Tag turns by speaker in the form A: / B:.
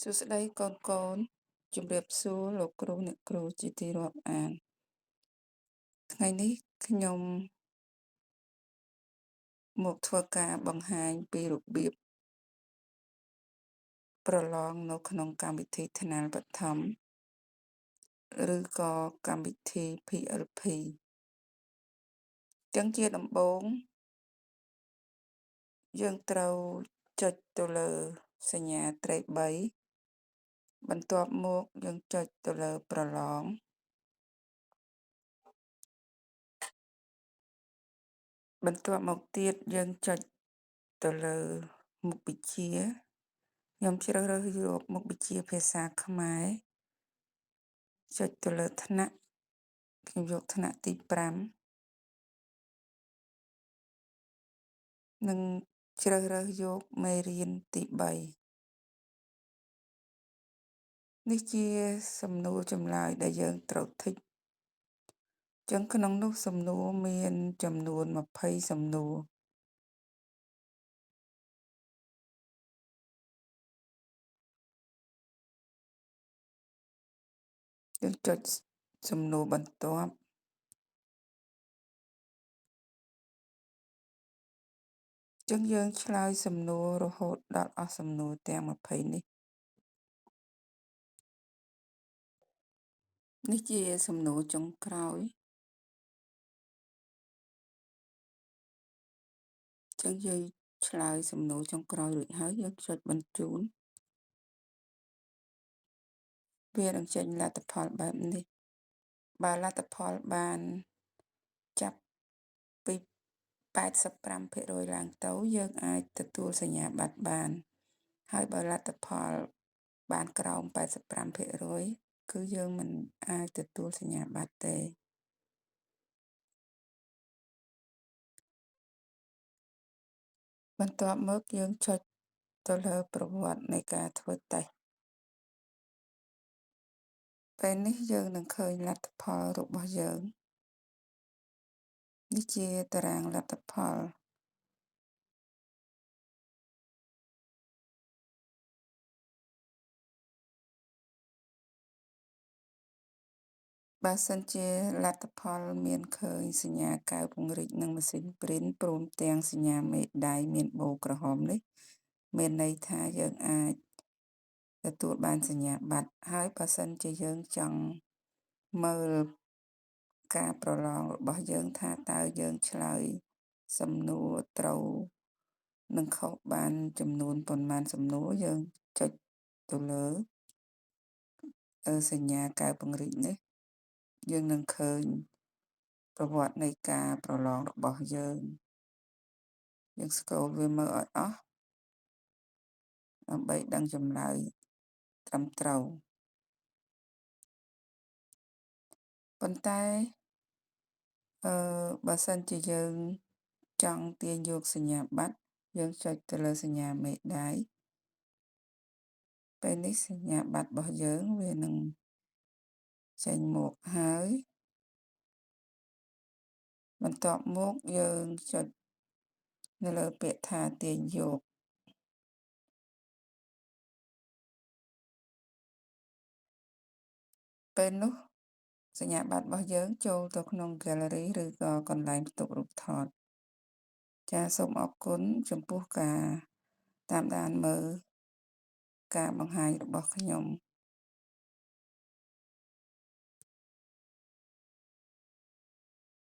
A: សួស្តីកូនៗជំរាបសួរលោកគ្រូអ្នកគ្រូជាទីរាប់អានថ្ងៃនេះខ្ញុំមកធ្វើការបង្ហាញពីរបៀបប្រឡងនៅក្នុងកម្មវិធីថ្នាលបឋមឬក៏កម្មវិធី PLP ចឹងជាដំបូងយើងត្រូវចុចទៅលើសញ្ញាត្រេក3បន្ទាប់មកយើងចុចទៅលើប្រឡងបន្ទាប់មកទៀតយើងចុចទៅលើមុខវិជ្ជាខ្ញុំជ្រើសរើសយកមុខវិជ្ជាភាសាខ្មែរចុចទៅលើថ្នាក់ខ្ញុំយកថ្នាក់ទី5និងជ្រើសរើសយកមេរៀនទី3នេះជាសំណួរចម្លើយដែលយើងត្រូវធីកចឹងក្នុងនោះសំណួរមានចំនួន20សំណួរយើងចុចសំណួរបន្ទាប់ចឹងយើងឆ្លើយសំណួររហូតដល់អស់សំណួរទាំង20នេះជាសំណួរចុងក្រោយចឹងយើងឆ្លើយសំណួរចុងក្រោយរួចហើយយើងចុចបញ្ជូនវានឹងចេញលទ្ធផលបែបនេះបើលទ្ធផលបានចាប់ពី85%ឡើងទៅយើងអាចទទួលសញ្ញាបត្របានហើយបើលទ្ធផលបានក្រោម85%គឺយើងមិនអាចទទួលសញ្ញាបត្រទេបន្ទាប់មកយើងចុចទៅលើប្រវត្តិនៃការធ្វើតេស្តពេលនេះយើងនឹងឃើញលទ្ធផលរបស់យើងនេះជាតារាងលទ្ធផលបើសិនជាលទ្ធផលមានឃើញសញ្ញាកែវពង្រីកនិងម៉ាស៊ីនព្រីនព្រមទាំងសញ្ញាមេដៃមានបូក្រហមនេះមានន័យថាយើងអាចទទួលបានសញ្ញាបត្រហើយបើសិនជាយើងចង់មើលការប្រឡងរបស់យើងថាតើយើងឆ្លើយសំណួរត្រូវនិងខុសបានចំនួនប៉ុន្មានសំណួរយើងចុចទៅលើសញ្ញាកែវពង្រីកនេះយើងនឹងឃើញប្រវត្តិនៃការប្រឡងរបស់យើងស្កូលវាមើលឲ្យអស់ដើម្បីដឹងចម្លើយត្រឹមត្រូវប៉ុន្តែបើសិនជាយើងចង់ទាញយកសញ្ញាបត្រយើងចុចទៅលើសញ្ញាមេដៃពេលនេះសញ្ញាបត្ររបស់យើងវានឹងចេញមកហើយបន្ទាប់មកយើងចុចនៅលើពាក្យថាទាញយកពេលនោះសញ្ញាបត្ររបស់យើងចូលទៅក្នុង Gallery ឬក៏កន្លែងផ្ទុករូបថតចាសសូមអរគុណចំពោះការតាមដានមើលការបង្ហាញរបស់ខ្ញុំ